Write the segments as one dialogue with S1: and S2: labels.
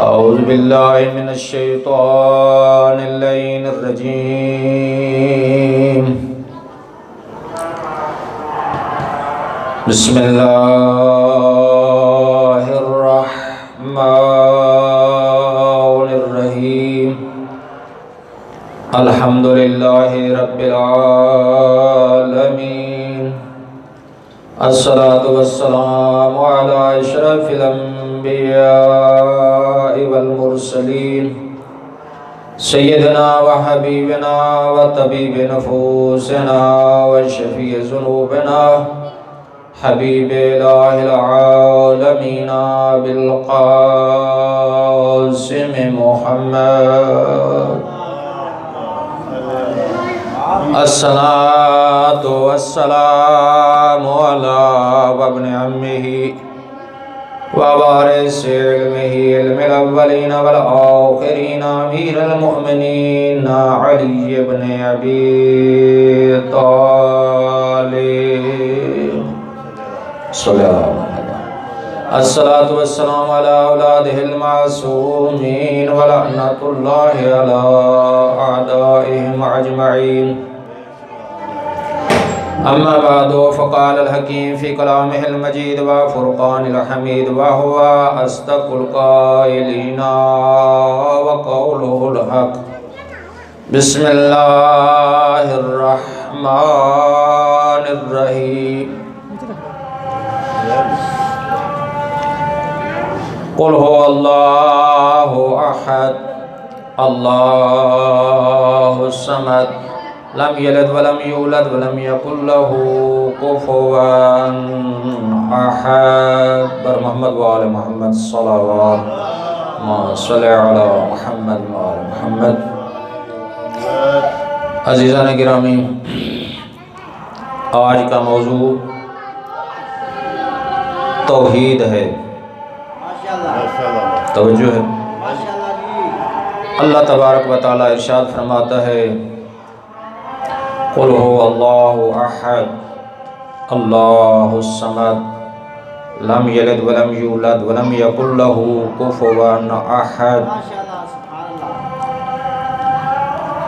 S1: أعوذ بالله من الشيطان اللعين الرجيم. بسم الله الرحمن الرحيم. الحمد لله رب العالمين. الصلاة والسلام على أشرف الأنبياء والمرسلين سيدنا وحبيبنا وطبيب نفوسنا وشفيع ذنوبنا حبيب إله العالمين بالقاسم محمد. الصلاة والسلام على ابن عمه ووارث علمه علم الأولين والآخرين أمير المؤمنين علي بن أبي طالب صلى الله عليه وسلم. الصلاة والسلام على أولاده المعصومين ولعنة الله على أعدائهم أجمعين. أما بعد فقال الحكيم في كلامه المجيد وفرقان الحميد وهو أصدق القائلين وقوله الحق. بسم الله الرحمن الرحيم. قل هو الله أحد الله الصمد لم يلد ولم يولد ولم يكن له كفوا أحد. بر محمد وآل محمد صلوات ما صلی علی محمد وآل محمد. عزیزان گرامی، آج کا موضوع توحید ہے. توجہ ہے. اللہ تبارک و تعالی ارشاد فرماتا ہے قل هو اللہ احد اللہ الصمد لم یلد ولم یولد ولم یکن له کفوا احد.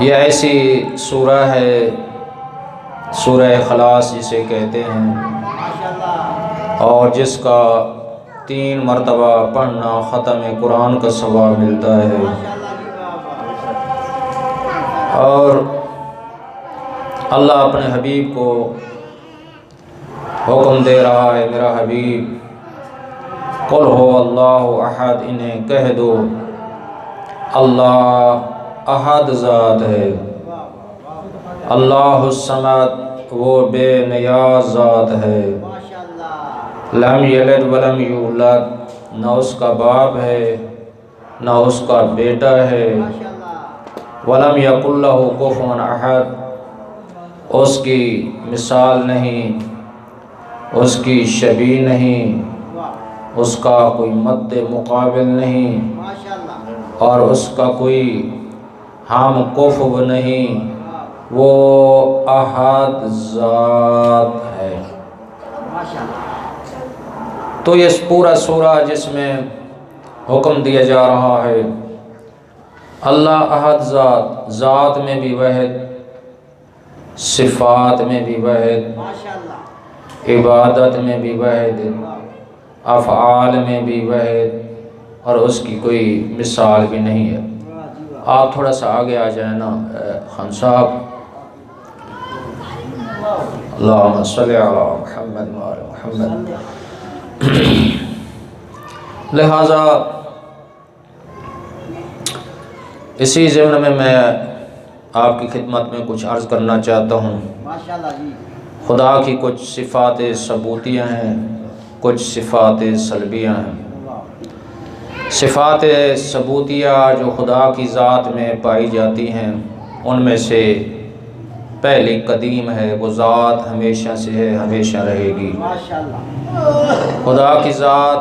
S1: یہ ایسی سورہ ہے، سورہ اخلاص جسے کہتے ہیں، اور جس کا 3 مرتبہ پڑھنا ختم قرآن کا ثواب ملتا ہے. اور اللہ اپنے حبیب کو حکم دے رہا ہے، میرا حبیب قل ہو اللہ احد، انہیں کہہ دو اللہ احد ذات ہے، اللہ الصمد وہ بے نیاز ذات ہے، لم یلد ولم یولد نہ اس کا باپ ہے نہ اس کا بیٹا ہے، ولم یکن لہ کفوا احد اس کی مثال نہیں، اس کی شبیہ نہیں، اس کا کوئی مد مقابل نہیں، اور اس کا کوئی ہم کفو نہیں، وہ احد ذات ہے. تو یہ پورا سورہ جس میں حکم دیا جا رہا ہے اللہ احد ذات، ذات میں بھی واحد، صفات میں بھی واحد، عبادت میں بھی واحد، افعال میں بھی واحد، اور اس کی کوئی مثال بھی نہیں ہے. آپ تھوڑا سا آگے آ جائیں نا خان صاحب. اللہم صلی علی محمد وآل محمد. لہذا اسی ضمن میں آپ کی خدمت میں کچھ عرض کرنا چاہتا ہوں. خدا کی کچھ صفات ثبوتیہ ہیں، کچھ صفات سلبیہ ہیں. صفات ثبوتیہ جو خدا کی ذات میں پائی جاتی ہیں ان میں سے پہلی قدیم ہے، وہ ذات ہمیشہ سے ہے، ہمیشہ رہے گی. خدا کی ذات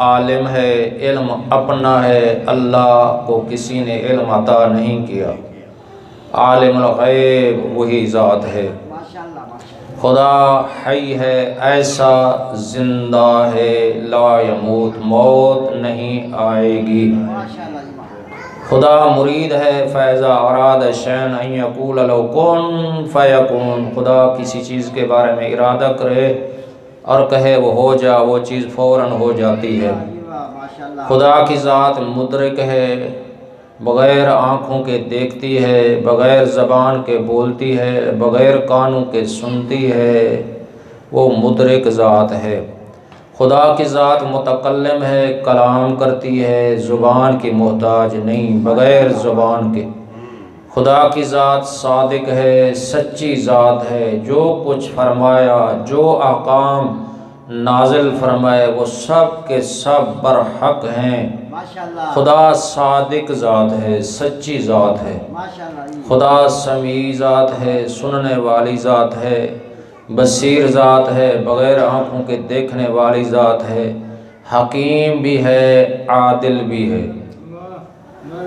S1: عالم ہے، علم اپنا ہے، اللہ کو کسی نے علم عطا نہیں کیا. عالم الغیب وہی ذات ہے. خدا حی ہے، ایسا زندہ ہے، لا یموت، موت نہیں آئے گی۔ خدا مرید ہے، فیضا اراد شین ان یقول لو کن فیکون، خدا کسی چیز کے بارے میں ارادہ کرے اور کہے وہ ہو جا، وہ چیز فوراً ہو جاتی ہے۔ خدا کی ذات مدرک ہے، بغیر آنکھوں کے دیکھتی ہے، بغیر زبان کے بولتی ہے، بغیر کانوں کے سنتی ہے، وہ مدرک ذات ہے۔ خدا کی ذات متکلم ہے، کلام کرتی ہے، زبان کی محتاج نہیں، بغیر زبان کے۔ خدا کی ذات صادق ہے، سچی ذات ہے، جو کچھ فرمایا، جو احکام نازل فرمائے وہ سب کے سب برحق ہیں۔ خدا صادق ذات ہے، سچی ذات ہے۔ خدا سمیع ذات ہے، سننے والی ذات ہے، بصیر ذات ہے، بغیر آنکھوں کے دیکھنے والی ذات ہے، حکیم بھی ہے، عادل بھی ہے۔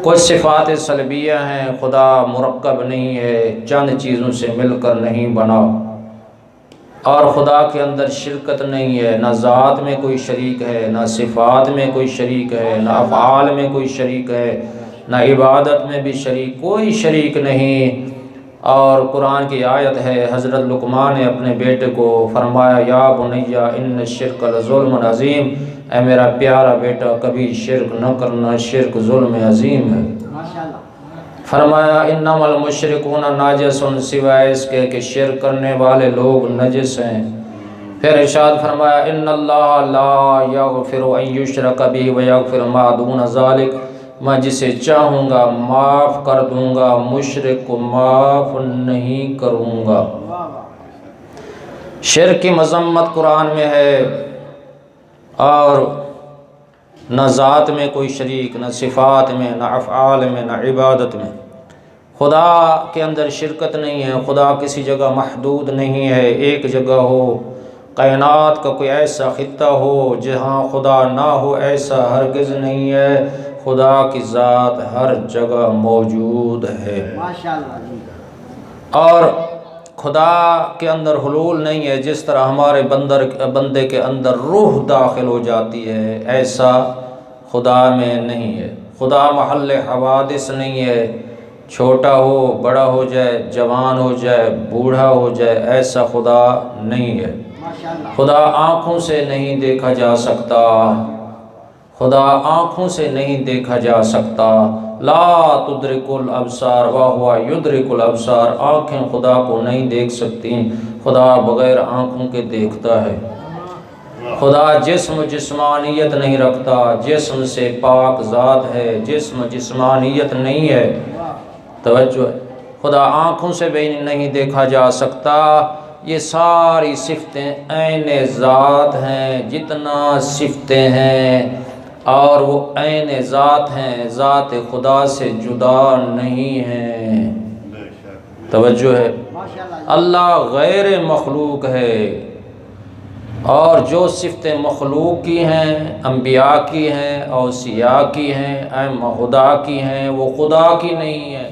S1: کچھ صفات سلبیہ ہیں، خدا مرکب نہیں ہے، چند چیزوں سے مل کر نہیں بنا، اور خدا کے اندر شرکت نہیں ہے، نہ ذات میں کوئی شریک ہے، نہ صفات میں کوئی شریک ہے، نہ افعال میں کوئی شریک ہے، نہ عبادت میں بھی شریک، کوئی شریک نہیں۔ اور قرآن کی آیت ہے، حضرت لقمان نے اپنے بیٹے کو فرمایا یا بنیا ان الشرک لظلم عظیم، اے میرا پیارا بیٹا کبھی شرک نہ کرنا، شرک ظلم عظیم ہے۔ فرمایا انما المشرکون ناجس، سوائے اس کے کہ شرک کرنے والے لوگ نجس ہیں۔ پھر ارشاد فرمایا ان اللہ لا یغفر ان یشرک بہ ویغفر ما دون ذلک، میں جسے چاہوں گا معاف کر دوں گا، مشرک کو معاف نہیں کروں گا۔ شرک کی مذمت قرآن میں ہے، اور نہ ذات میں کوئی شریک، نہ صفات میں، نہ افعال میں، نہ عبادت میں۔ خدا کے اندر شرکت نہیں ہے، خدا کسی جگہ محدود نہیں ہے، ایک جگہ ہو، کائنات کا کوئی ایسا خطہ ہو جہاں خدا نہ ہو، ایسا ہرگز نہیں ہے۔ خدا کی ذات ہر جگہ موجود ہے، اور خدا کے اندر حلول نہیں ہے۔ جس طرح ہمارے بندے کے اندر روح داخل ہو جاتی ہے، ایسا خدا میں نہیں ہے۔ خدا محل حوادث نہیں ہے، چھوٹا ہو، بڑا ہو جائے، جوان ہو جائے، بوڑھا ہو جائے، ایسا خدا نہیں ہے۔ خدا آنکھوں سے نہیں دیکھا جا سکتا، خدا آنکھوں سے نہیں دیکھا جا سکتا۔ لا تدرک الابصار وہو یدرک الابصار، آنکھیں خدا کو نہیں دیکھ سکتی، خدا بغیر آنکھوں کے دیکھتا ہے۔ خدا جسم جسمانیت نہیں رکھتا، جسم سے پاک ذات ہے، جسم جسمانیت نہیں ہے۔ توجہ ہے، خدا آنکھوں سے بھی نہیں دیکھا جا سکتا۔ یہ ساری صفتیں عین ذات ہیں، جتنا صفتیں ہیں، اور وہ عین ذات ہیں، ذات خدا سے جدا نہیں ہیں۔ توجہ ہے، اللہ غیر مخلوق ہے، اور جو صفتیں مخلوق کی ہیں، انبیاء کی ہیں، اوصیاء کی ہیں، ائمہ خدا کی ہیں، وہ خدا کی نہیں ہے۔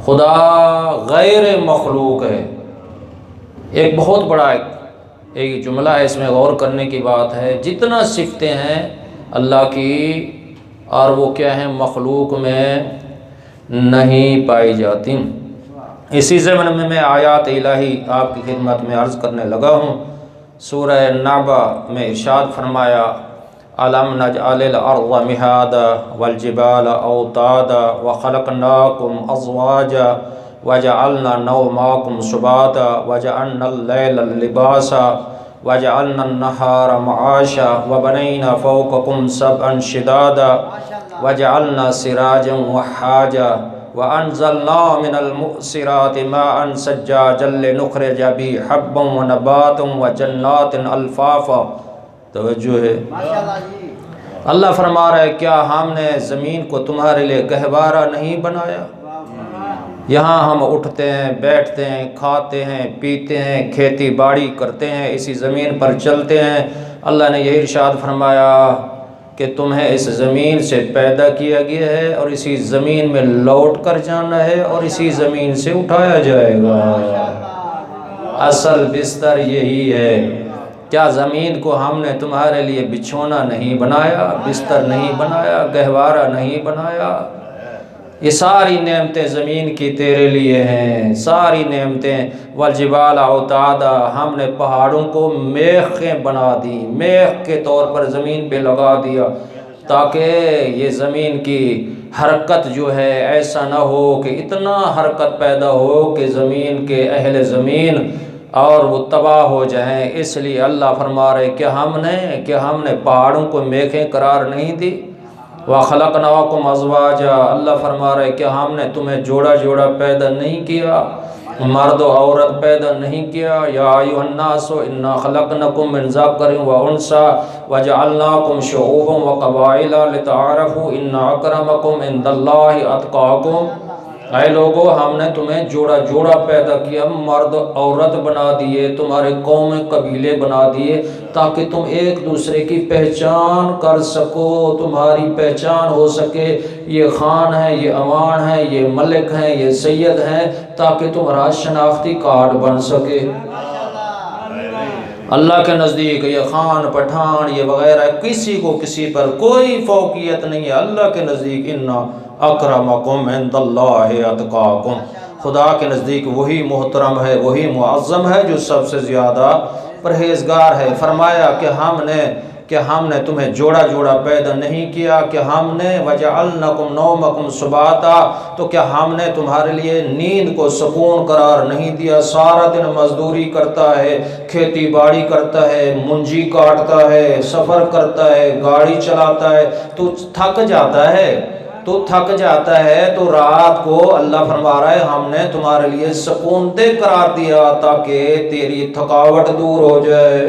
S1: خدا غیر مخلوق ہے۔ ایک بہت بڑا ایک جملہ ہے، اس میں غور کرنے کی بات ہے، جتنا صفتیں ہیں اللہ کی، اور وہ کیا ہیں، مخلوق میں نہیں پائی جاتی۔ اسی ضمن میں آیات الہی آپ کی خدمت میں عرض کرنے لگا ہوں۔ سورہ نابہ میں ارشاد فرمایا أَلَمْ نَجْعَلِ الْأَرْضَ مِهَادًا وَالْجِبَالَ أَوْتَادًا وَخَلَقْنَاكُمْ أَزْوَاجًا وَجَعَلْنَا نَوْمَكُمْ سُبَاتًا وَجَعَلْنَا اللَّيْلَ لِبَاسًا وَجَعَلْنَا النَّهَارَ مَعَاشًا وَبَنَيْنَا فَوْقَكُمْ سَبْعًا شِدَادًا وَجَعَلْنَا سِرَاجًا وَهَّاجًا وَأَنزَلْنَا مِنَ الْمُعْصِرَاتِ مَاءً ثَجَّاجًا لِنُخْرِجَ بِهِ حَبًّا وَنَبَاتًا وَجَنَّاتٍ أَلْفَافًا۔ توجہ ہے، اللہ فرما رہا ہے کیا ہم نے زمین کو تمہارے لیے گہوارہ نہیں بنایا؟ یہاں ہم اٹھتے ہیں، بیٹھتے ہیں، کھاتے ہیں، پیتے ہیں، کھیتی باڑی کرتے ہیں، اسی زمین پر چلتے ہیں۔ اللہ نے یہ ارشاد فرمایا کہ تمہیں اس زمین سے پیدا کیا گیا ہے، اور اسی زمین میں لوٹ کر جانا ہے، اور اسی زمین سے اٹھایا جائے گا۔ اصل بستر یہی ہے۔ کیا زمین کو ہم نے تمہارے لیے بچھونا نہیں بنایا، بستر نہیں بنایا، گہوارہ نہیں بنایا؟ یہ ساری نعمتیں زمین کی تیرے لیے ہیں، ساری نعمتیں۔ والجبال اوتادا، ہم نے پہاڑوں کو میخیں بنا دی، میخ کے طور پر زمین پہ لگا دیا، تاکہ یہ زمین کی حرکت جو ہے ایسا نہ ہو کہ اتنا حرکت پیدا ہو کہ زمین کے اہل زمین اور وہ تباہ ہو جائیں۔ اس لیے اللہ فرما رہے کہ ہم نے پہاڑوں کو میخیں قرار نہیں دی۔ وَخَلَقْنَاكُمْ أَزْوَاجًا، اللہ فرما رہے کہ ہم نے تمہیں جوڑا جوڑا پیدا نہیں کیا، مرد و عورت پیدا نہیں کیا۔ یا ایھا الناس انا خلقناکم من ذکر و انثی وجعلناکم شعوبا وقبائل لتعارفوا ان اکرمکم عند اللہ اتقاکم۔ اے لوگو، ہم نے تمہیں جوڑا جوڑا پیدا کیا، مرد عورت بنا دیے، تمہارے قوم قبیلے بنا دیے، تاکہ تم ایک دوسرے کی پہچان کر سکو، تمہاری پہچان ہو سکے، یہ خان ہے، یہ امان ہے، یہ ملک ہیں، یہ سید ہیں، تاکہ تمہارا شناختی کارڈ بن سکے۔ اللہ کے نزدیک یہ خان پٹھان یہ وغیرہ کسی کو کسی پر کوئی فوقیت نہیں ہے۔ اللہ کے نزدیک انا اکرمکم عند اللہ اتقاکم، خدا کے نزدیک وہی محترم ہے، وہی معظم ہے جو سب سے زیادہ پرہیزگار ہے۔ فرمایا کہ ہم نے تمہیں جوڑا جوڑا پیدا نہیں کیا، کہ ہم نے وجعلنکم نومکم سباتا، تو کیا ہم نے تمہارے لیے نیند کو سکون قرار نہیں دیا؟ سارا دن مزدوری کرتا ہے، کھیتی باڑی کرتا ہے، منجی کاٹتا ہے، سفر کرتا ہے، گاڑی چلاتا ہے، تو تھک جاتا ہے، تو رات کو اللہ فرما رہا ہے ہم نے تمہارے لیے سکون دہ قرار دیا تاکہ تیری تھکاوٹ دور ہو جائے۔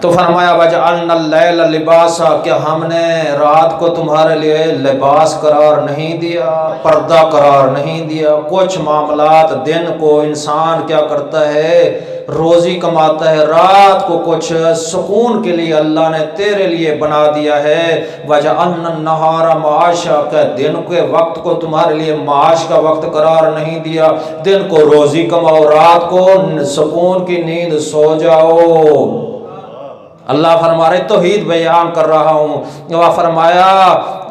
S1: تو فرمایا وجعلنا اللیل لباسا، کہ ہم نے رات کو تمہارے لیے لباس قرار نہیں دیا، پردہ قرار نہیں دیا۔ کچھ معاملات دن کو انسان کیا کرتا ہے، روزی کماتا ہے، رات کو کچھ سکون کے لیے اللہ نے تیرے لیے بنا دیا ہے۔ وجعلنا النہار معاشا، کہ دن کے وقت کو تمہارے لیے معاش کا وقت قرار نہیں دیا، دن کو روزی کماؤ، رات کو سکون کی نیند سو جاؤ۔ اللہ فرما رہے توحید بیان کر رہا ہوں۔ وہ فرمایا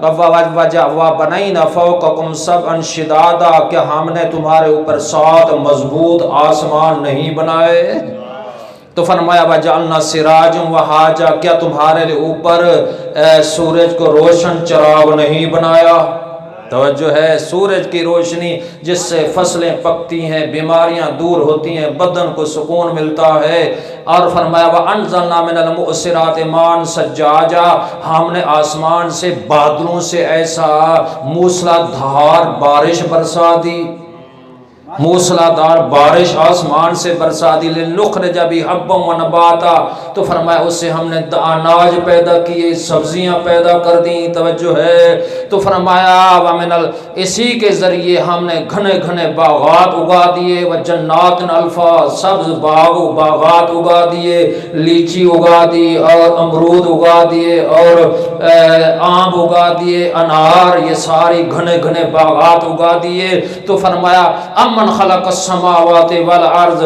S1: وَبَنَيْنَا فَوْقَكُمْ سَبْعًا شِدَادًا، کہ ہم نے تمہارے اوپر 7 مضبوط آسمان نہیں بنائے۔ تو فرمایا وَجَعَلْنَا سِرَاجًا وَهَاجًا، کیا تمہارے اوپر سورج کو روشن چراغ نہیں بنایا؟ توجہ ہے، سورج کی روشنی جس سے فصلیں پکتی ہیں، بیماریاں دور ہوتی ہیں، بدن کو سکون ملتا ہے۔ اور فرمایا وَأَنزَلْنَا مِنَ الْمُعْصِرَاتِ مَاءً ثَجَّاجًا، ہم نے آسمان سے بادلوں سے ایسا موسلا دھار بارش برسا دی، موسلا دھار بارش آسمان سے برسا دی۔ لِنُخْرِجَ بِهِ حَبًّا وَنَبَاتًا، تو فرمایا اس سے ہم نے اناج پیدا کیے، سبزیاں پیدا کر دیں۔ توجہ ہے، تو فرمایا اسی کے ذریعے ہم نے گھنے گھنے باغات اگا دیے، وَجَنَّاتٍ أَلْفَافًا، سبز باغات اگا دیے، لیچی اگا دی اور امرود اگا دیے اور آم اگا دیے، انار، یہ ساری گھنے گھنے باغات اگا دیے۔ تو فرمایا امن خلق السماوات والارض،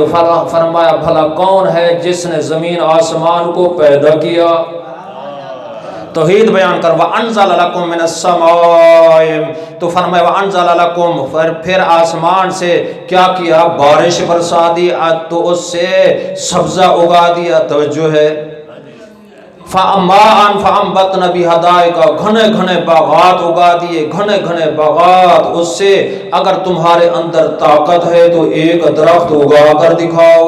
S1: فرمایا بھلا کون ہے جس نے زمین آسمان کو پیدا کیا؟ توحید بیان کر۔ وَأَنزَلَ لَكُم مِّنَ السَّمَاءِ، تو فرمایا وَأَنزَلَ لَكُم، پھر آسمان سے کیا کیا؟ بارش برسا دی، تو اس سے سبزہ اگا دیا۔ توجہ ہے، فَأَمَّاءً فَأَنبَتْنَا بِهِ حَدَائِقَ، گھنے گھنے باغات اگا دیے، گھنے گھنے باغات۔ اس سے اگر تمہارے اندر طاقت ہے تو ایک درخت اگا کر دکھاؤ،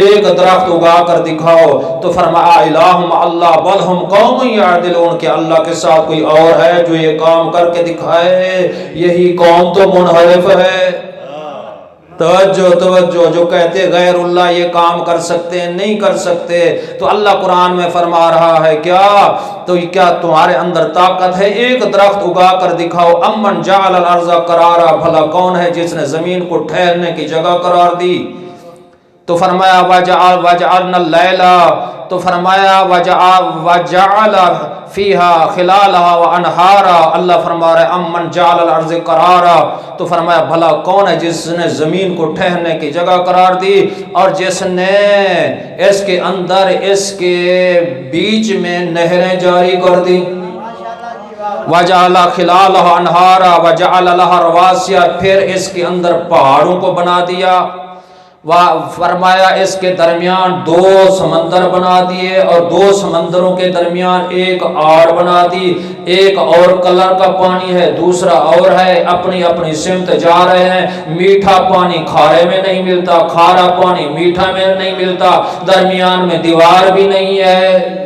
S1: ایک درخت اگا کر دکھاؤ۔ تو فرمایا الہ مع اللہ بل ہم قوم یعدلون، کہ اللہ کے ساتھ کوئی اور ہے جو یہ کام کر کے دکھائے؟ یہی قوم تو منحرف ہے۔ توجہ، جو کہتے غیر اللہ یہ کام کر سکتے ہیں، نہیں کر سکتے۔ تو اللہ قرآن میں فرما رہا ہے کیا تمہارے اندر طاقت ہے؟ ایک درخت اگا کر دکھاؤ۔ امن جعل الارض قرارا، بھلا کون ہے جس نے زمین کو ٹھہرنے کی جگہ قرار دی؟ تو فرمایا وجعلنا اللیلا، تو فرمایا وجعل فیہا خلالہا وانہارا، اللہ فرما رہا ہے امن جعل الارض قرارا، تو فرمایا بھلا کون ہے جس نے زمین کو ٹھہرنے کی جگہ قرار دی اور جس نے اس کے اندر اس کے بیچ میں نہریں جاری کر دی. وجعل خلالہا انہارا وجعل لہا رواسیا، پھر اس کے اندر پہاڑوں کو بنا دیا، فرمایا اس کے درمیان 2 سمندر بنا دیے اور 2 سمندروں کے درمیان ایک آڑ بنا دی، ایک اور کلر کا پانی ہے دوسرا اور ہے، اپنی اپنی سمت جا رہے ہیں، میٹھا پانی کھارے میں نہیں ملتا، کھارا پانی میٹھا میں نہیں ملتا، درمیان میں دیوار بھی نہیں ہے.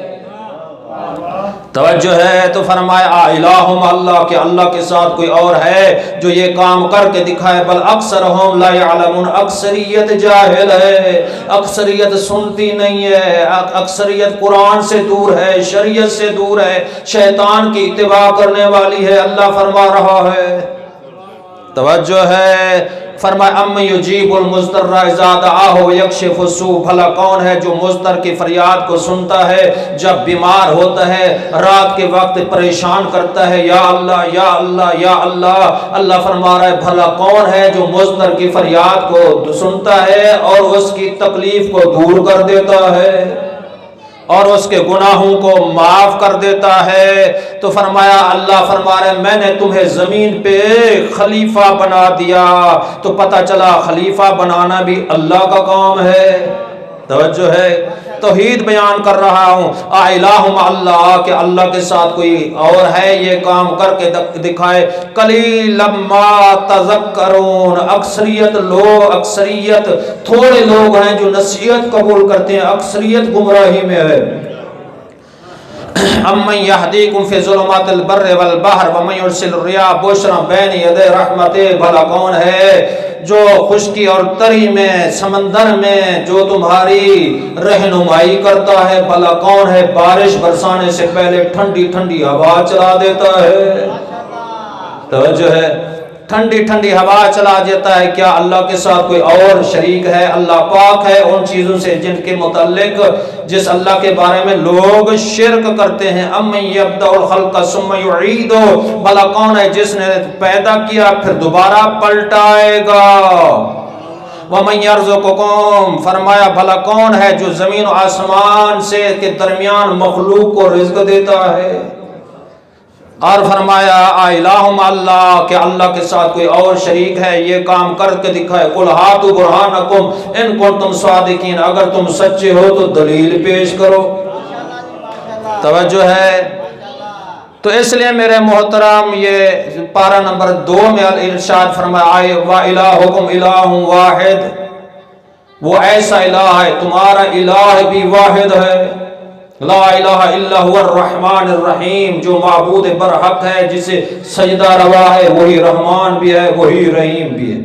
S1: توجہ ہے. تو فرمایا الہم اللہ، کہ اللہ کے ساتھ کوئی اور ہے جو یہ کام کر کے دکھائے. بل اکثرہم لا یعلمون، اکثریت جاہل ہے، اکثریت سنتی نہیں ہے، اکثریت قرآن سے دور ہے، شریعت سے دور ہے، شیطان کی اتباع کرنے والی ہے. اللہ فرما رہا ہے، توجہ ہے، فرمایا ام یجیب المضطر اذا دعاہ ویکشف السوء، بھلا کون ہے جو مضطر کی فریاد کو سنتا ہے جب بیمار ہوتا ہے، رات کے وقت پریشان کرتا ہے، یا اللہ یا اللہ یا اللہ. اللہ فرما رہا ہے بھلا کون ہے جو مضطر کی فریاد کو سنتا ہے اور اس کی تکلیف کو دور کر دیتا ہے اور اس کے گناہوں کو معاف کر دیتا ہے. تو فرمایا اللہ فرما رہے میں نے تمہیں زمین پہ خلیفہ بنا دیا. تو پتہ چلا خلیفہ بنانا بھی اللہ کا کام ہے. توجہ ہے، توحید بیان کر رہا ہوں. الہم اللہ، کہ اللہ کے ساتھ کوئی اور ہے یہ کام کر کے دکھائے. قلیلا ما تذکرون، اکثریت تھوڑے لوگ ہیں جو نصیحت قبول کرتے ہیں، اکثریت گمراہی میں ہے. امن یہدیکم فی ظلمات البر والبحر ومن یرسل الریاح بشرا بین یدی رحمتہ، بھلا کون ہے جو خشکی اور تری میں سمندر میں جو تمہاری رہنمائی کرتا ہے، بھلا کون ہے بارش برسانے سے پہلے ٹھنڈی ٹھنڈی ہوا چلا دیتا ہے. توجہ ہے، ٹھنڈی ٹھنڈی ہوا چلا دیتا ہے. کیا اللہ کے ساتھ کوئی اور شریک ہے؟ اللہ پاک ہے ان چیزوں سے جن کے متعلق جس اللہ کے بارے میں لوگ شرک کرتے ہیں. امن یبدأ الخلق ثم یعیدہ، بھلا کون ہے جس نے پیدا کیا پھر دوبارہ پلٹائے گا. وَمَنْ يَرْزُقُكُمْ، فرمایا بھلا کون ہے جو زمین و آسمان سے کے درمیان مخلوق کو رزق دیتا ہے. اور فرمایا الہم اللہ، کہ اللہ کے ساتھ کوئی اور شریک ہے یہ کام کر کے دکھائے. قُلْ هَاتُوا بُرْهَانَكُمْ إِن كُنتُمْ صَادِقِينَ، اگر تم سچے ہو تو دلیل پیش کرو. توجہ ہے. تو اس لیے میرے محترم یہ پارہ نمبر 2 میں ارشاد فرمایا وَإِلَٰهُكُمْ إِلَٰهٌ وَاحِدٌ، وہ ایسا الہ ہے تمہارا الہ بھی واحد ہے. لا الہ الا هو الرحمن الرحیم، جو معبود برحق ہے جسے سجدہ روا ہے وہی رحمان بھی ہے وہی رحیم بھی ہے.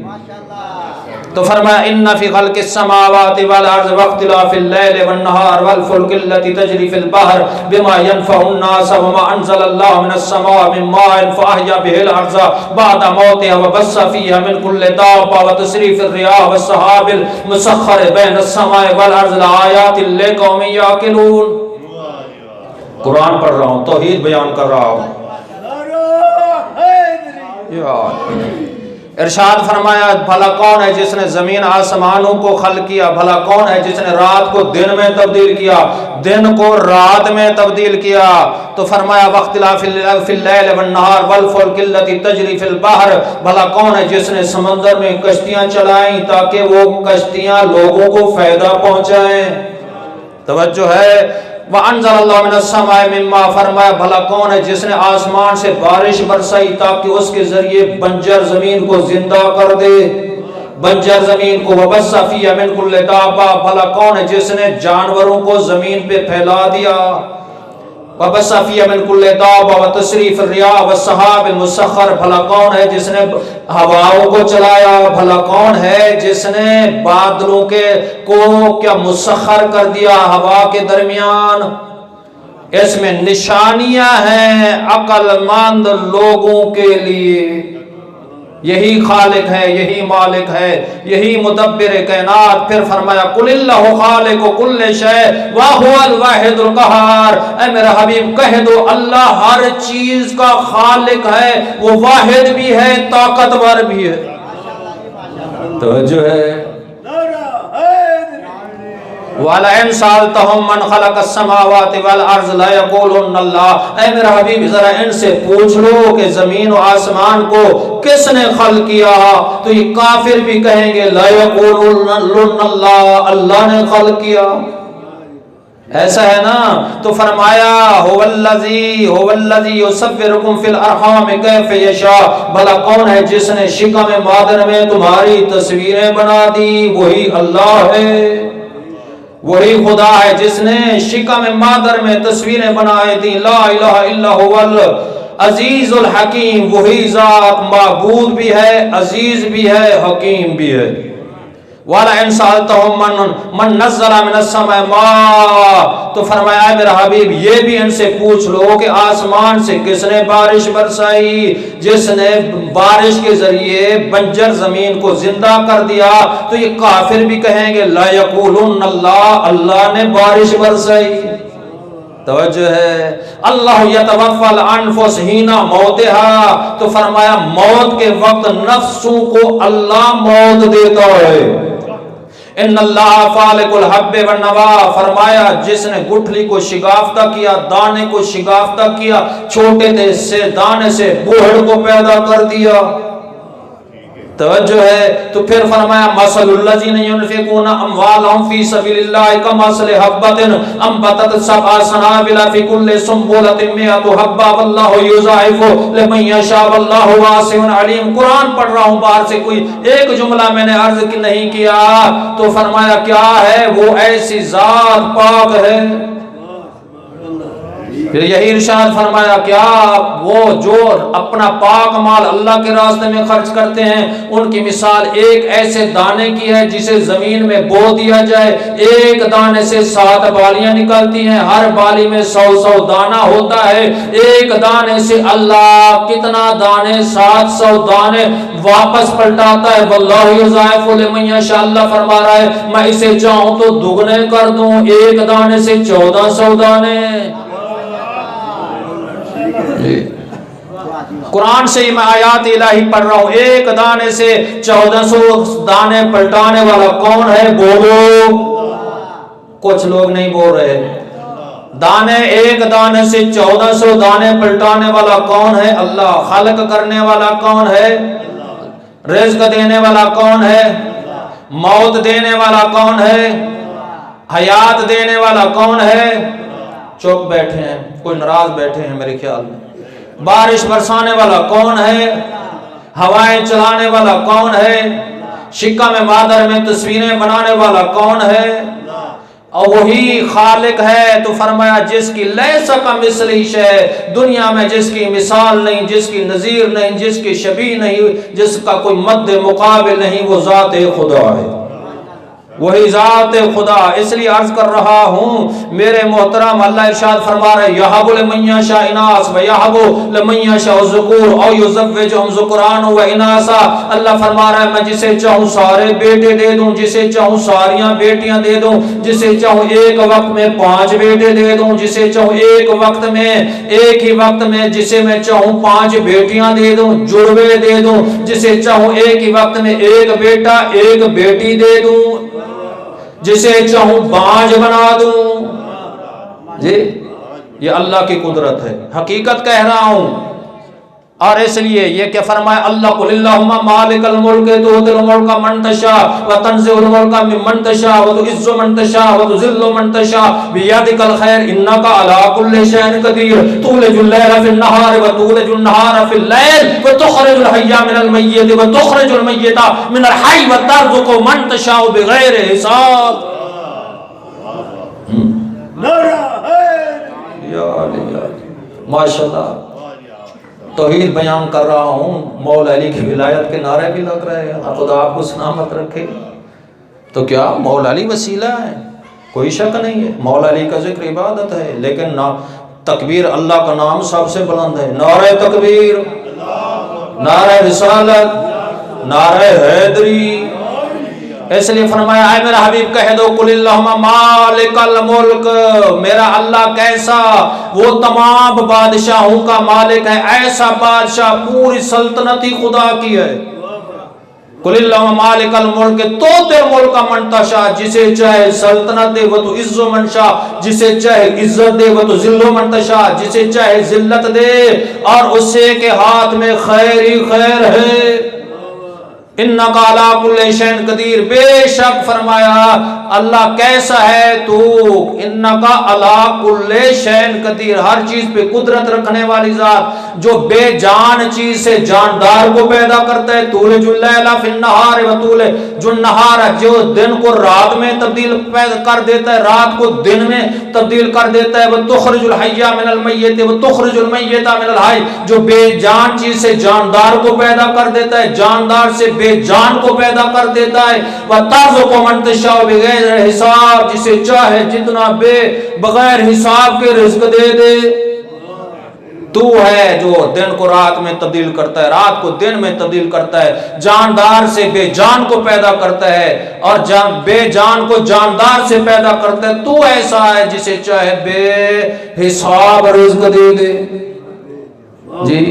S1: تو فرمایا ان فی خلق السماوات والارض واختلاف اللیل والنہار والفلک التي تجری فی البحر بما ينفع الناس وما انزل اللہ من السماء من ماء فاحیا به الارض بعد موتها وبث فیها من كل دابة وتصریف الرياح والسحاب المسخر بین السماء والارض لآیات لقوم یعقلون. قرآن پڑھ رہا ہوں، توحید بیان کر رہا ہوں. ارشاد فرمایا بھلا کون ہے جس نے زمین آسمانوں کو خلق کیا، بھلا کون ہے جس نے رات کو دن میں تبدیل کیا، دن کو رات میں تبدیل کیا. تو فرمایا واختلاف فی اللیل والنہار والفلک التي تجری فی البحر، بھلا کون ہے جس نے سمندر میں کشتیاں چلائیں تاکہ وہ کشتیاں لوگوں کو فائدہ پہنچائیں. توجہ ہے. وَأَنزَلَ اللَّهُ مِنَ السَّمَاءِ مِن مَّاءٍ، فرمایا بھلا کون ہے جس نے آسمان سے بارش برسائی تاکہ اس کے ذریعے بنجر زمین کو زندہ کر دے، بنجر زمین کو. وَبَثَّ فِيهَا مِن كُلِّ دَابَّةٍ، بھلا کون ہے جس نے جانوروں کو زمین پہ پھیلا دیا. وَبَثَّ فِيهَا مِن كُلِّ دَابَّةٍ وَتَصْرِيفِ الرِّيَاحِ وَالسَّحَابِ الْمُسَخَّرِ، بھلا کون ہے جس نے ہواؤں کو چلایا، بھلا کون ہے جس نے بادلوں کو کیا مسخر کر دیا ہوا کے درمیان. اس میں نشانیاں ہیں عقل مند لوگوں کے لیے. یہی خالق ہے، یہی مالک ہے، یہی مدبر کائنات۔ پھر فرمایا قل اللہ خالق کل شیء وہو الواحد القہار، اے میرا حبیب کہہ دو اللہ ہر چیز کا خالق ہے، وہ واحد بھی ہے، طاقتور بھی ہے۔ توجہ ہے۔ وَلَئِن سَأَلْتَهُم مَّنْ خَلَقَ السَّمَاوَاتِ وَالْأَرْضَ لَيَقُولُنَّ اللَّهُ، اے میرا حبیب ذرا ان سے پوچھ لو کہ زمین و آسمان کو کس نے خلق کیا، تو یہ کافر بھی کہیں گے لَيَقُولُنَّ اللَّهُ، اللہ نے خلق کیا۔ ایسا ہے نا؟ تو فرمایا هو الذی یصورکم فی الارحام کیف یشاء، بھلا کون ہے جس نے شکم مادر میں تمہاری تصویریں بنا دی؟ وہی اللہ ہے، وہی خدا ہے جس نے شکم مادر میں تصویریں بنائے دی۔ لا الہ الا هو العزیز الحکیم، وہی ذات معبود بھی ہے، عزیز بھی ہے، حکیم بھی ہے۔ وَلَئِن سَأَلْتَهُم مَّن نَّزَّلَ مِنَ السَّمَاءِ مَاءً، تو فرمایا میرا حبیب یہ بھی ان سے پوچھ لو کہ آسمان سے کس نے بارش برسائی؟ جس نے بارش کے ذریعے بنجر زمین کو زندہ کر دیا، تو یہ کافر بھی کہیں گے لَيَقُولُنَّ اللَّهُ، اللہ نے بارش برسائی۔ توجہ ہے۔ اللہ یتوفی الانفس حین موتها، تو فرمایا موت کے وقت نفسوں کو اللہ موت دیتا ہے۔ ان اللہ فالق الحب والنوا، فرمایا جس نے گٹھلی کو شگافتہ کیا، دانے کو شگافتہ کیا، چھوٹے سے دانے سے بوڑھ کو پیدا کر دیا۔ توجہ ہے۔ تو پھر فرمایا مثل الذین ينفقون اموالهم فی سبیل اللہ کمثل حبۃ انبتت سبع سنابل فی کل سنبلۃ مئۃ حبۃ واللہ یضاعف لمن یشاء واللہ واسع علیم۔ قرآن پڑھ رہا ہوں باہر سے، کوئی ایک جملہ میں نے عرض نہیں کیا۔ تو فرمایا کیا ہے وہ ایسی ذات پاک ہے۔ پھر یہی ارشاد فرمایا کیا وہ جو اپنا پاک مال اللہ کے راستے میں خرچ کرتے ہیں، ان کی مثال ایک ایسے دانے کی ہے جسے زمین میں بو دیا جائے، ایک دانے سے 7 بالیاں نکلتی ہیں، ہر بالی میں 100 دانہ ہوتا ہے، ایک دانے سے اللہ کتنا دانے 700 دانے واپس پلٹاتا ہے۔ واللہ یضاعف لمن یشاء، اللہ فرما رہا ہے میں اسے چاہوں تو دگنے کر دوں، ایک دانے سے 1400 دانے۔ قرآن سے میں آیات الہی پڑھ رہا ہوں، ایک دانے سے 1400 دانے پلٹانے والا کون ہے؟ بولو۔ کچھ لوگ نہیں بول رہے۔ دانے ایک دانے سے 1400 دانے پلٹانے والا کون ہے؟ اللہ۔ خلق کرنے والا کون ہے؟ رزق دینے والا کون ہے؟ موت دینے والا کون ہے؟ حیات دینے والا کون ہے؟ چپ بیٹھے ہیں، کوئی ناراض بیٹھے ہیں میرے خیال میں۔ بارش برسانے والا کون ہے؟ ہوائیں چلانے والا کون ہے؟ شکم مادر میں تصویریں بنانے والا کون ہے؟ اور وہی خالق ہے۔ تو فرمایا جس کی لیس کمثلہ شیء، دنیا میں جس کی مثال نہیں، جس کی نظیر نہیں، جس کی شبیہ نہیں، جس کا کوئی مد مقابل نہیں، وہ ذات خدا ہے، وہی ذات خدا۔ اس لیے عرض کر رہا ہوں میرے محترم، اللہ ارشاد فرما رہے یہب لمن یشاء اناث و یہب لمن یشاء الذکور او یزوجہم ذکرانا و اناثا۔ اللہ فرما رہا ہے میں جسے چاہوں سارے بیٹے دے دوں، جسے چاہوں ساریاں بیٹیاں دے دوں، جسے چاہوں ایک وقت میں 5 بیٹے دے دوں، جسے چاہوں ایک ہی وقت میں جسے میں چاہوں 5 بیٹیاں دے دوں، جڑوے دے دوں، جسے چاہوں ایک ہی وقت میں ایک بیٹا ایک بیٹی دے دوں، جسے چاہوں باج بنا دوں۔ جی یہ اللہ کی قدرت ہے، حقیقت کہہ رہا ہوں۔ اور اس لیے یہ کہ فرمایا اللہ قل اللہم مالک الملک تؤتی الملک من تشاء وتنزع الملک ممن تشاء وتعز من تشاء وتذل من تشاء بیدک الخیر انک علی کل شیء قدیر تولج اللیل فی النہار وتولج النہار فی اللیل وتخرج الحی من المیت وتخرج المیت من الحی وترزق من تشاء بغیر حساب۔ ماشاءاللہ توحید بیان کر رہا ہوں، مولا علی کی ولایت کے نعرے بھی لگ رہے ہیں، خدا آپ کو سلامت رکھے۔ تو کیا مولا علی وسیلہ ہے؟ کوئی شک نہیں ہے، مولا علی کا ذکر عبادت ہے، لیکن تکبیر اللہ کا نام سب سے بلند ہے۔ نعرہ تکبیر، نعرہ رسالت، نعرہ حیدری۔ اس لیے فرمایا اے میرا حبیب کہہ دو قل اللہم مالک الملک، میرا اللہ کیسا، وہ تمام بادشاہوں کا مالک ہے، ایسا بادشاہ پوری سلطنت ہی خدا کی ہے۔ قل اللہم مالک الملک توتے ملک منتشا، جسے چاہے سلطنت دے وہ تو عز و منشا، جسے چاہے عزت دے وہ تو ذل و منتشا، جسے چاہے ذلت دے، اور اسے کے ہاتھ میں خیر ہی خیر ہے۔ انک علی کل شیء قدیر، بے شک فرمایا اللہ کیسا ہے تو، انک علی کل شیء قدیر، ہر چیز پہ قدرت رکھنے والی ذات، جو بے جان چیز سے جاندار کو پیدا کرتا ہے، تولج اللیل فی النہار وتولج النہار، جو دن کو رات میں تبدیل کر دیتا ہے، رات کو دن میں تبدیل کر دیتا ہے، وتخرج الحی من المیت وتخرج المیت من الحی، جو بے جان چیز سے جاندار کو پیدا کر دیتا ہے، جاندار سے بے جان کو پیدا کر دیتا ہے، وَتَرْزُقُ مَن تَشَاءُ بِغَیرِ حساب، جسے چاہے جتنا بغیر حساب کے رزق دے دے۔ تو ہے جو دن کو رات میں تبدیل کرتا ہے، رات کو دن میں تبدیل کرتا ہے، جاندار سے بے جان کو پیدا کرتا ہے، اور بے جان کو جاندار سے پیدا کرتا ہے۔ تو ایسا ہے جسے چاہے بے حساب رزق دے دے۔ جی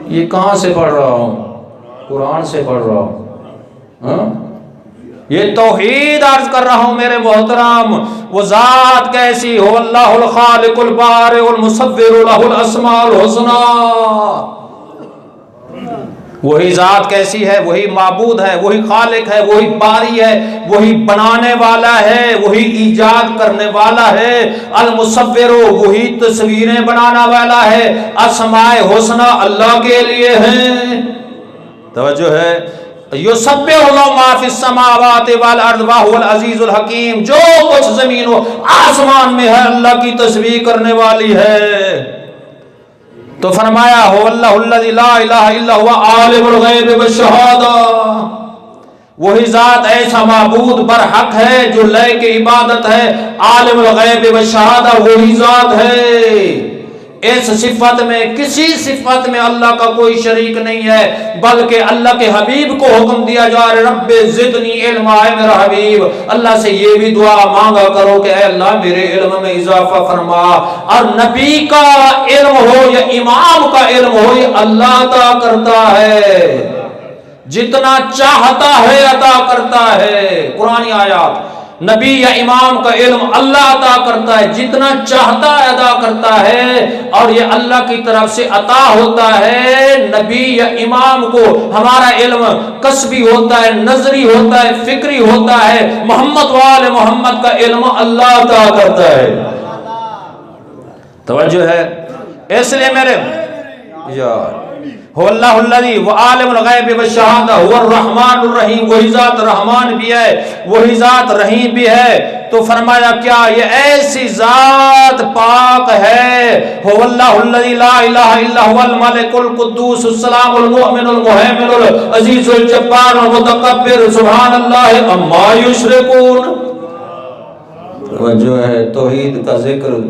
S1: یہ کہاں سے پڑھ رہا ہوں؟ قرآن سے پڑھ رہا ہوں۔ یہ توحید عرض کر رہا ہوں میرے محترم۔ وہ ذات کیسی ہو، اللہ الخالق البارئ المصور لہ الاسماء الحسنی، وہی ذات کیسی ہے، وہی معبود ہے، وہی خالق ہے، وہی باری ہے، وہی بنانے والا ہے، وہی ایجاد کرنے والا ہے، المصور وہی تصویریں بنانا والا ہے، اسماء حسنی اللہ کے لیے ہیں۔ توجہ ہے، یسبح لہ ما فی السماوات والارض وہو العزیز الحکیم، جو کچھ زمین و آسمان میں ہے اللہ کی تسبیح کرنے والی ہے۔ تو فرمایا هو اللہ الذی لا الہ الا هو عالم الغیب والشہادہ، وہی ذات ایسا معبود برحق ہے جو لے کے عبادت ہے، عالم الغیب والشہادہ وہی ذات ہے۔ اس صفت میں، کسی صفت میں اللہ کا کوئی شریک نہیں ہے، بلکہ اللہ کے حبیب کو حکم دیا جا رہا ہے رب زدنی علما، ہے میرا حبیب اللہ سے یہ بھی دعا مانگا کرو کہ اے اللہ میرے علم میں اضافہ فرما۔ اور نبی کا علم ہو یا امام کا علم ہو، یہ اللہ عطا کرتا ہے، جتنا چاہتا ہے عطا کرتا ہے۔ قرآنی آیات، نبی یا امام کا علم اللہ عطا کرتا ہے، جتنا چاہتا ہے عطا کرتا ہے، اور یہ اللہ کی طرف سے عطا ہوتا ہے۔ نبی یا امام کو ہمارا علم کسبی ہوتا ہے، نظری ہوتا ہے، فکری ہوتا ہے، محمد وآل محمد کا علم اللہ عطا کرتا ہے۔ توجہ ہے، اس لیے میرے یار هو اللہ الذی وعالم الغیب والشہادہ هو الرحمن الرحیم، وہی ذات رحمان بھی ہے، وہی ذات رحیم بھی ہے۔ تو فرمایا کیا یہ ایسی ذات پاک ہے، هو اللہ الذی لا الہ الا هو الملک القدوس السلام المؤمن المہیمن العزیز الجبار المتکبر سبحان اللہ عما یشرکون۔ توجہ ہے، توحید کا ذکر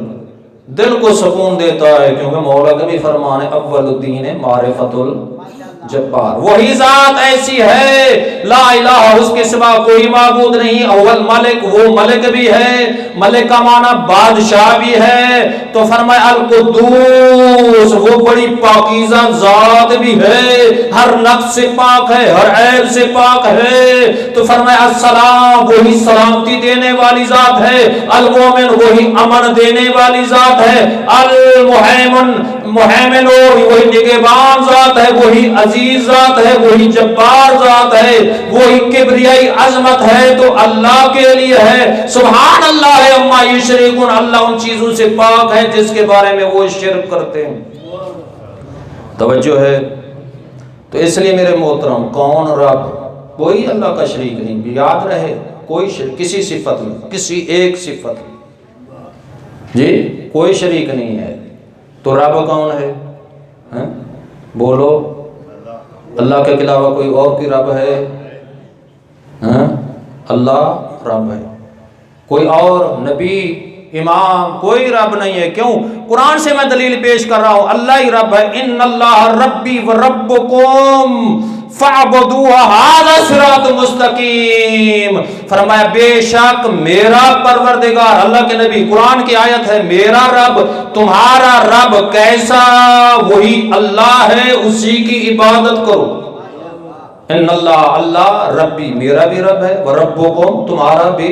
S1: دل کو سکون دیتا ہے، کیونکہ مولا کا بھی فرمان ہے اول الدین معرفت الجبار، وہی ذات ایسی ہے لا الہ اس کے سوا کوئی معبود نہیں، اول ملک وہ ملک بھی ہے، ملک کا معنی بادشاہ بھی ہے۔ تو فرمایا القدوس وہ بڑی پاکیزہ ذات بھی ہے، ہر نقص سے پاک ہے، ہر عیب سے پاک ہے۔ تو فرمایا السلام وہی سلامتی دینے والی ذات ہے، المومن وہی امن دینے والی ذات ہے، المہیمن محیمن وہی نگہبان ذات ہے، وہی عزیز ذات ہے، وہی جبار ذات ہے، وہی کبریائی عظمت ہے تو اللہ کے لیے ہے۔ سبحان اللہ عما یشرکون، اللہ ان چیزوں سے پاک ہے جس کے بارے میں وہ شرک کرتے ہیں۔ توجہ ہے، تو اس لیے میرے محترم کون رب، کوئی اللہ کا شریک نہیں، یاد رہے کوئی شریک کسی صفت میں، کسی ایک صفت میں جی کوئی شریک نہیں ہے۔ تو رب کون ہے؟ بولو، اللہ کے علاوہ کوئی اور بھی رب ہے؟ اللہ رب ہے، کوئی اور نبی امام کوئی رب نہیں ہے۔ کیوں؟ قرآن سے میں دلیل پیش کر رہا ہوں، اللہ ہی رب ہے۔ ان اللہ ربی و ربکم، فَاعْبُدُوهُ هَذَا صِرَاطٌ مُسْتَقِيمٌ۔ فرمایا بے شک میرا پروردگار، اللہ کے نبی، قرآن کی آیت ہے، میرا رب تمہارا رب کیسا؟ وہی اللہ ہے، اسی کی عبادت کرو۔ ان اللہ، اللہ ربی، میرا بھی رب ہے، وَرَبُّكُمْ، تمہارا بھی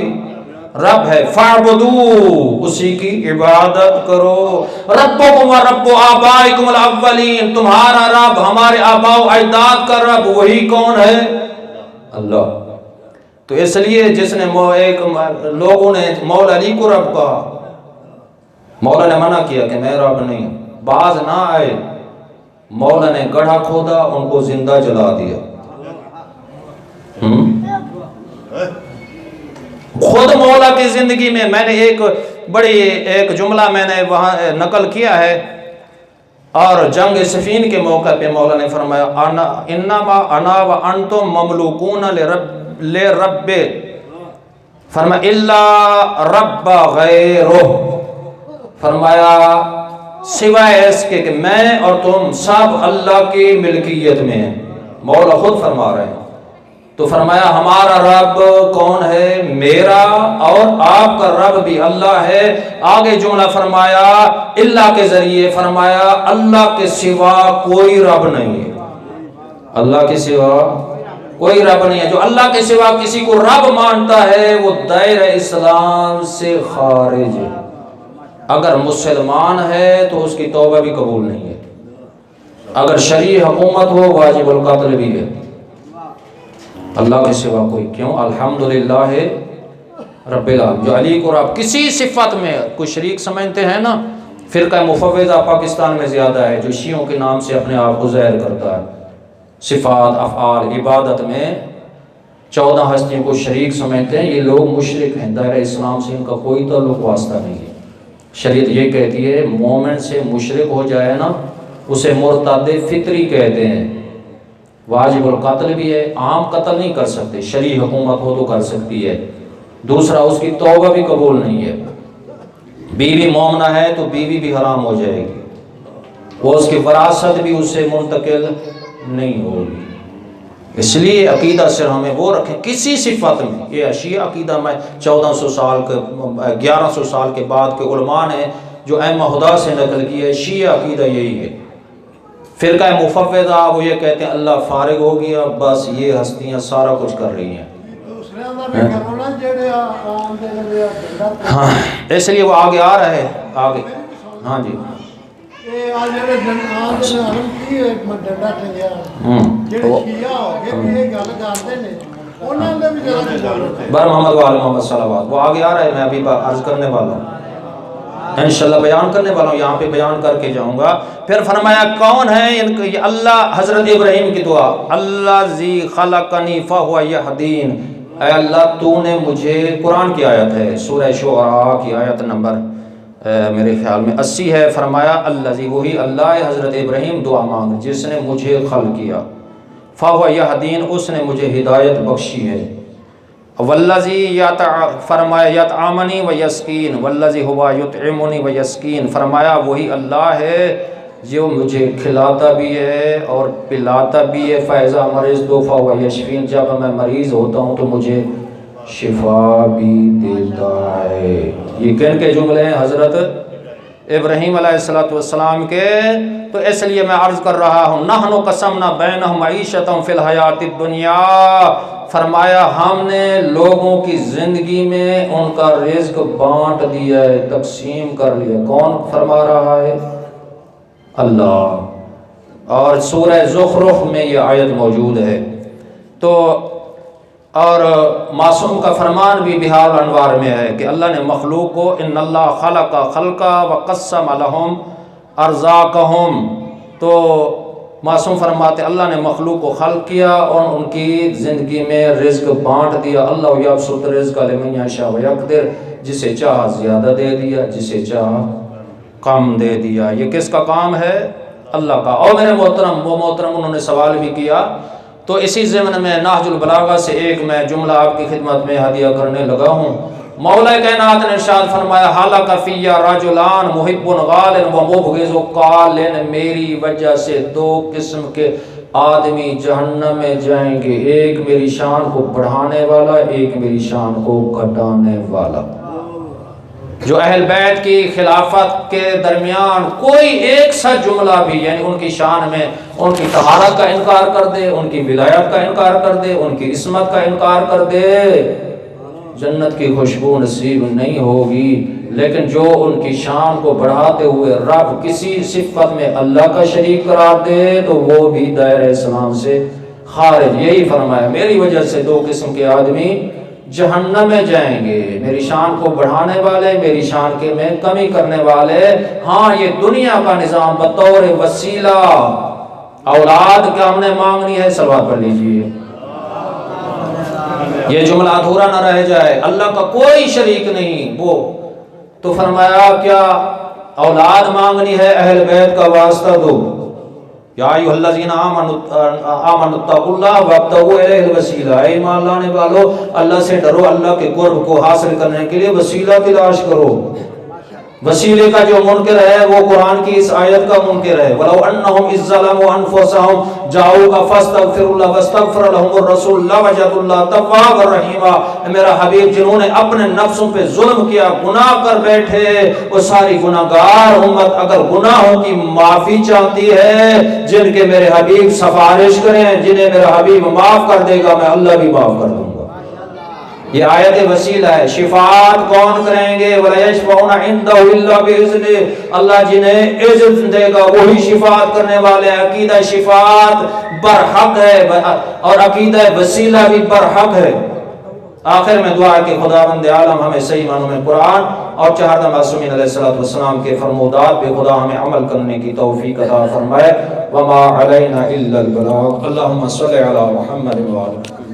S1: رب ہے، فَاعْبُدُوهُ، اسی کی عبادت کرو۔ رَبُّكُمْ وَرَبُّ آبائِكُمُ الْأَوَّلِينَ، تمہارا رب، ہمارے آباء و اجداد کا رب، وہی کون ہے؟ اللہ۔ تو اس لیے جس نے لوگوں نے مولا علی کو رب کہا، مولا نے منع کیا کہ میں رب نہیں، باز نہ آئے، مولا نے گڑھا کھودا، ان کو زندہ جلا دیا۔ خود مولا کی زندگی میں نے ایک جملہ میں نے وہاں نقل کیا ہے، اور جنگ صفین کے موقع پہ مولا نے فرمایا انما انا وانتم مملوکون لرب، فرمایا الا رب غیرہ، فرمایا سوائے اس کے کہ میں اور تم سب اللہ کی ملکیت میں ہیں، مولا خود فرما رہے ہیں۔ تو فرمایا ہمارا رب کون ہے؟ میرا اور آپ کا رب بھی اللہ ہے۔ آگے جملہ فرمایا اللہ کے ذریعے، فرمایا اللہ کے سوا کوئی رب نہیں ہے، اللہ کے سوا کوئی رب نہیں ہے۔ جو اللہ کے سوا کسی کو رب مانتا ہے وہ دائرہ اسلام سے خارج ہے، اگر مسلمان ہے تو اس کی توبہ بھی قبول نہیں ہے، اگر شرعی حکومت ہو واجب القتل بھی ہے، اللہ کے سوا کوئی۔ کیوں؟ الحمدللہ رب العالمین۔ جو علی کو رب کسی صفت میں کوئی شریک سمجھتے ہیں نا، فرقہ مفوضہ پاکستان میں زیادہ ہے، جو شیعوں کے نام سے اپنے آپ کو ظاہر کرتا ہے، صفات، افعال، عبادت میں 14 ہستیوں کو شریک سمجھتے ہیں، یہ لوگ مشرک ہیں، دائرہ اسلام سے ان کا کوئی تعلق واسطہ نہیں ہے۔ شریعت یہ کہتی ہے مومن سے مشرک ہو جائے نا، اسے مرتد فطری کہتے ہیں، واجب القتل بھی ہے، عام قتل نہیں کر سکتے، شرعی حکومت ہو تو کر سکتی ہے۔ دوسرا اس کی توبہ بھی قبول نہیں ہے، بیوی مومنہ ہے تو بیوی بھی حرام ہو جائے گی، وہ اس کی وراثت بھی اس سے منتقل نہیں ہوگی۔ اس لیے عقیدہ صرف ہمیں وہ رکھیں کسی صفت میں، یہ شیعہ عقیدہ میں 1100 سال کے بعد کے علماء نے جو ائمہ ہدی سے نقل کی ہے، شیعہ عقیدہ یہی ہے۔ فرقہ مفوضہ وہ یہ کہتے ہیں اللہ فارغ ہو گیا، بس یہ ہستیاں سارا کچھ کر رہی ہیں، ہاں اس لیے وہ آگے آ رہے ہیں آگے۔ ہاں جی بر محمد وآل محمد صلوات، وہ آگے آ رہا ہے، میں ابھی عرض کرنے والا ہوں، انشاءاللہ بیان کرنے والا ہوں، یہاں پہ بیان کر کے جاؤں گا۔ پھر فرمایا کون ہے یہ اللہ؟ حضرت ابراہیم کی دعا، اللہ ذی خلقنی فہو یہدین، اے اللہ تو نے مجھے، قرآن کی آیت ہے، سورہ شعراء کی آیت نمبر میرے خیال میں 80 ہے، فرمایا اللہ ذی، وہی اللہ ہے، حضرت ابراہیم دعا مانگ جس نے مجھے خلق کیا، فہو یہدین، اس نے مجھے ہدایت بخشی ہے، والذی فرمایا یطعمنی و یسقین، والذی ہوا یطعمنی و یسقین، فرمایا وہی اللہ ہے جو مجھے کھلاتا بھی ہے اور پلاتا بھی ہے، فاذا مرضت فہو یشفین، جب میں مریض ہوتا ہوں تو مجھے شفا بھی دیتا ہے۔ یہ کن کے جملے ہیں؟ حضرت ابراہیم علیہ السلام کے۔ تو اس لیے میں عرض کر رہا ہوں نحن قسمنا بینہم معیشتہم فی الحیات الدنیا، فرمایا ہم نے لوگوں کی زندگی میں ان کا رزق بانٹ دیا ہے، تقسیم کر لیا۔ کون فرما رہا ہے؟ اللہ۔ اور سورہ زخرف میں یہ آیت موجود ہے۔ تو اور معصوم کا فرمان بھی بحار انوار میں ہے کہ اللہ نے مخلوق کو ان اللہ خلق خلقا وقسم لهم ارزاقهم، تو معصوم فرماتے اللہ نے مخلوق کو خلق کیا اور ان کی زندگی میں رزق بانٹ دیا۔ اللہ یبسط الرزق لمن یشاء ویقدر، جسے چاہا زیادہ دے دیا، جسے چاہا کم دے دیا۔ یہ کس کا کام ہے؟ اللہ کا۔ اور میرے محترم، وہ محترم انہوں نے سوال بھی کیا، تو اسی ضمن میں نہج البلاغہ سے ایک میں جملہ آپ کی خدمت میں ہدیہ کرنے لگا ہوں۔ مولا کائنات نے ارشاد فرمایا حالک فی رجلان محب غال و مبغض قال، میری وجہ سے دو قسم کے آدمی جہنم میں جائیں گے، ایک میری شان کو بڑھانے والا، ایک میری شان کو گھٹانے والا۔ جو اہل بیت کی خلافت کے درمیان کوئی ایک سا جملہ بھی یعنی ان کی شان میں ان کی طہارت کا انکار کر دے، ان کی ولایت کا انکار کر دے، ان کی عصمت کا انکار کر دے، جنت کی خوشبو نصیب نہیں ہوگی۔ لیکن جو ان کی شان کو بڑھاتے ہوئے رب کسی صفت میں اللہ کا شریک قرار دے تو وہ بھی دائرہ اسلام سے خارج۔ یہی فرمایا میری وجہ سے دو قسم کے آدمی جہنم میں جائیں گے، میری شان کو بڑھانے والے، میری شان کے میں کمی کرنے والے۔ ہاں یہ دنیا کا نظام بطور وسیلہ، اولاد کیا ہم نے مانگنی ہے، صلوات پڑھ لیجئے، یہ جملہ ادھورا نہ رہ جائے، اللہ کا کوئی شریک نہیں۔ وہ تو فرمایا کیا اولاد مانگنی ہے، اہل بیت کا واسطہ دو، یا ایھا الذین آمنوا اتقوا اللہ وابتغوا الیہ الوسیلہ، اے ایمان لانے والو اللہ سے ڈرو، اللہ کے قرب کو حاصل کرنے کے لیے وسیلہ تلاش کرو۔ وسیلے کا جو منکر ہے وہ قرآن کی اس آیت کا منکر ہے۔ وَلَوْ أَنَّهُمْ إِذ ظَّلَمُوا أَنفُسَهُمْ جَاءُوكَ فَاسْتَغْفِرُوا اللَّهَ وَاسْتَغْفَرَ لَهُمُ الرَّسُولُ لَوَجَدُوا اللَّهَ تَوَّابًا رَحِيمًا۔ میرا حبیب جنہوں نے اپنے نفسوں پہ ظلم کیا، گناہ کر بیٹھے، وہ ساری گناہگار امت اگر گناہوں کی معافی چاہتی ہے، جن کے میرے حبیب سفارش کریں، جنہیں میرا حبیب معاف کر دے گا، میں اللہ بھی معاف کر دوں گا۔ یہ آیت وسیلہ ہے۔ شفاعت کون کریں گے؟ وَلَا يَشْفَعُونَ عِندَهُ إِلَّا بِإِذْنِهِ، اللہ جنہیں اذن دے گا وہی شفاعت کرنے والے۔ عقیدہ شفاعت برحق ہے اور عقیدہ وسیلہ بھی برحق ہے۔ آخر میں دعا ہے کہ خداوند عالم ہمیں صحیح معنوں میں قرآن اور چہارہ معصومین علیہ السلام کے فرمودات پہ خدا ہمیں عمل کرنے کی توفیق عطا فرمائے۔ وما علینا الا البلاغ۔ اللہم صلی علی محمد وعلی